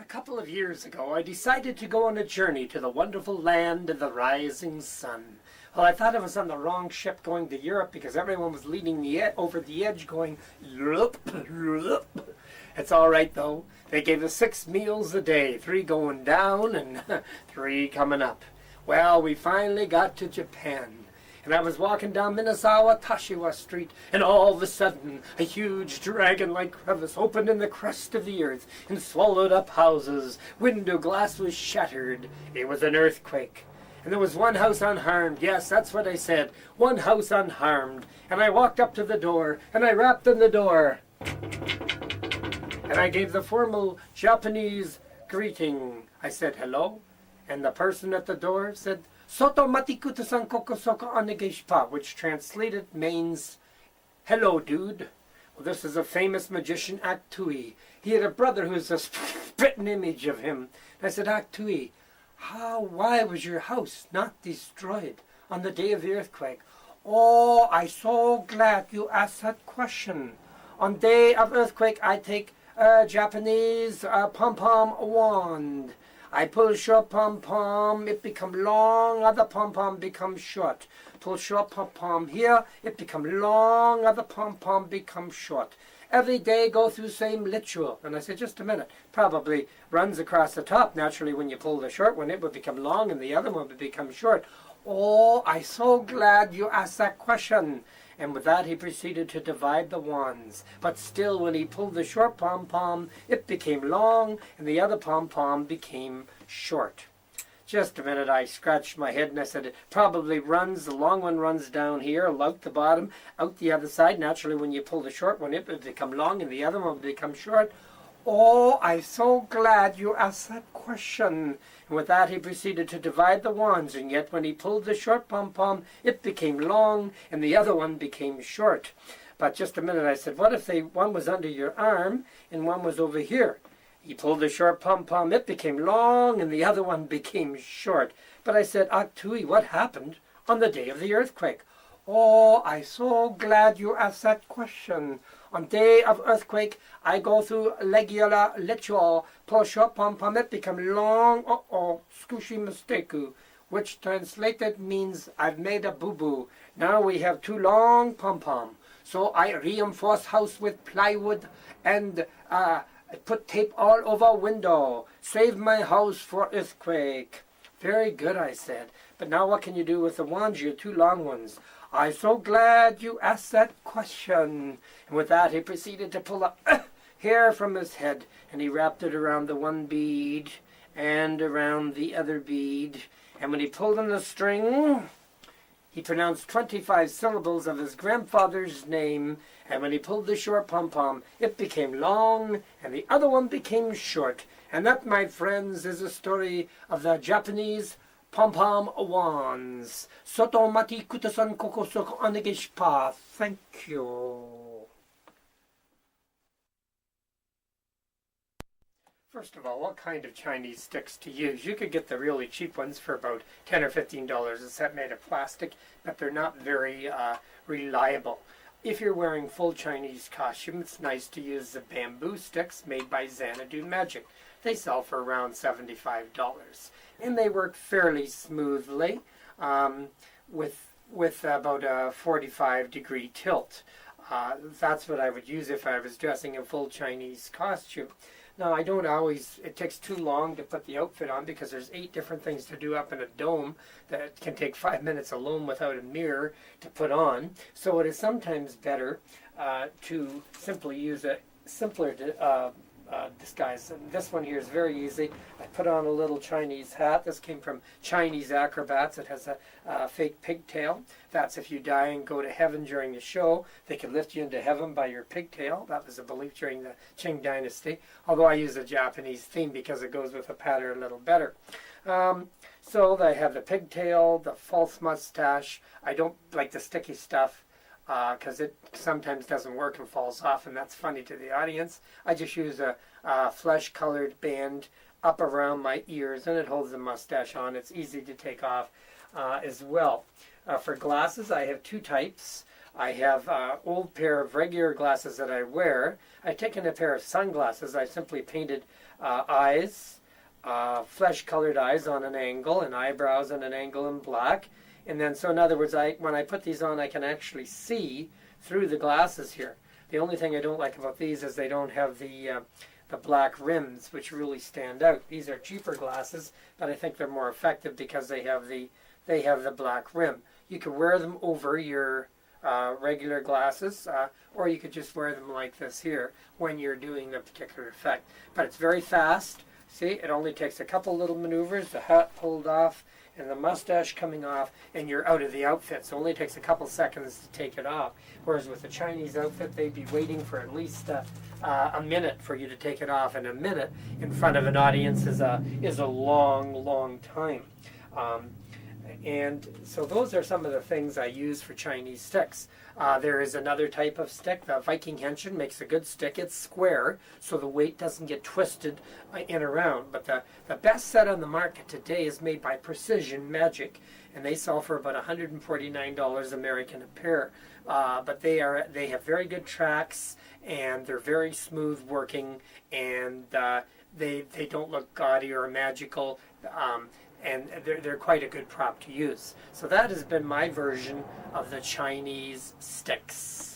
couple of years ago, I decided to go on a journey to the wonderful land of the rising sun. Well, I thought I was on the wrong ship going to Europe because everyone was leaning over the edge going, loop, loop. It's all right, though. They gave us 6 meals a day, 3 going down and 3 coming up. Well, we finally got to Japan. And I was walking down Minazawa Tashiwa Street, and all of a sudden, a huge dragon-like crevice opened in the crust of the earth and swallowed up houses. Window glass was shattered. It was an earthquake. And there was one house unharmed. Yes, that's what I said. One house unharmed. And I walked up to the door, and I rapped on the door. And I gave the formal Japanese greeting. I said, hello. And the person at the door said, Soto matikuta-san koko soko onegaishipa, which translated means, hello, dude. Well, this is a famous magician, Aktui. He had a brother who's a spitting image of him. And I said, Aktui, why was your house not destroyed on the day of the earthquake? Oh, I'm so glad you asked that question. On day of earthquake, I take a Japanese pom-pom wand. I pull short pom-pom, it become long, other pom-pom become short. Pull short pom-pom here, it become long, other pom-pom become short. Every day go through same ritual. And I said, just a minute, probably runs across the top. Naturally, when you pull the short one, it would become long and the other one would become short. Oh, I'm so glad you asked that question. And with that, he proceeded to divide the wands. But still, when he pulled the short pom-pom, it became long, and the other pom-pom became short. Just a minute, I scratched my head, and I said, it probably runs, the long one runs down here, out the bottom, out the other side. Naturally, when you pull the short one, it would become long, and the other one would become short. Oh, I'm so glad you asked that question. And with that, he proceeded to divide the wands, and yet when he pulled the short pom-pom, it became long, and the other one became short. But just a minute, I said, what if one was under your arm, and one was over here? He pulled the short pom-pom, it became long, and the other one became short. But I said, Aktui, what happened on the day of the earthquake? Oh, I'm so glad you asked that question. On day of earthquake, I go through regular ritual. Pull short pom-pom, it become long. Skushy mistaku, which translated means I've made a boo-boo. Now we have 2 long pom-pom. So I reinforce house with plywood and put tape all over window. Save my house for earthquake. Very good, I said. But now what can you do with the wands, your 2 long ones? I'm so glad you asked that question. And with that, he proceeded to pull up hair from his head, and he wrapped it around the one bead and around the other bead. And when he pulled on the string, he pronounced 25 syllables of his grandfather's name. And when he pulled the short pom-pom, it became long, and the other one became short. And that, my friends, is a story of the Japanese pom-pom wands. Soto mati kutasan kokosok onegaishipa. Thank you. First of all, what kind of Chinese sticks to use? You could get the really cheap ones for about $10 or $15 a set made of plastic, but they're not very reliable. If you're wearing full Chinese costume, it's nice to use the bamboo sticks made by Xanadu Magic. They sell for around $75. And they work fairly smoothly with about a 45-degree tilt. That's what I would use if I was dressing in full Chinese costume. Now, I don't always, it takes too long to put the outfit on because there's 8 different things to do up in a dome that can take 5 minutes alone without a mirror to put on. So it is sometimes better to simply use a simpler disguise. And this one here is very easy. I put on a little Chinese hat. This came from Chinese Acrobats. It has a fake pigtail. That's if you die and go to heaven during the show, they can lift you into heaven by your pigtail. That was a belief during the Qing Dynasty. Although I use a Japanese theme because it goes with the pattern a little better. So I have the pigtail, the false mustache. I don't like the sticky stuff, because it sometimes doesn't work and falls off, and that's funny to the audience. I just use a flesh-colored band up around my ears, and it holds the mustache on. It's easy to take off as well. For glasses, I have 2 types. I have an old pair of regular glasses that I wear. I've taken a pair of sunglasses. I simply painted eyes, flesh-colored eyes on an angle, and eyebrows on an angle in black. And then, so in other words, when I put these on, I can actually see through the glasses here. The only thing I don't like about these is they don't have the black rims, which really stand out. These are cheaper glasses, but I think they're more effective because they have the black rim. You could wear them over your regular glasses, or you could just wear them like this here when you're doing the particular effect. But it's very fast. See, it only takes a couple little maneuvers, the hat pulled off and the mustache coming off, and you're out of the outfit. So it only takes a couple seconds to take it off. Whereas with a Chinese outfit, they'd be waiting for at least a minute for you to take it off, and a minute in front of an audience is a long, long time. And so those are some of the things I use for Chinese sticks. There is another type of stick. The Viking Henshin makes a good stick. It's square, so the weight doesn't get twisted in around. But the best set on the market today is made by Precision Magic, and they sell for about $149 American a pair. But they have very good tracks, and they're very smooth working, and they don't look gaudy or magical. And they're quite a good prop to use. So that has been my version of the Chinese sticks.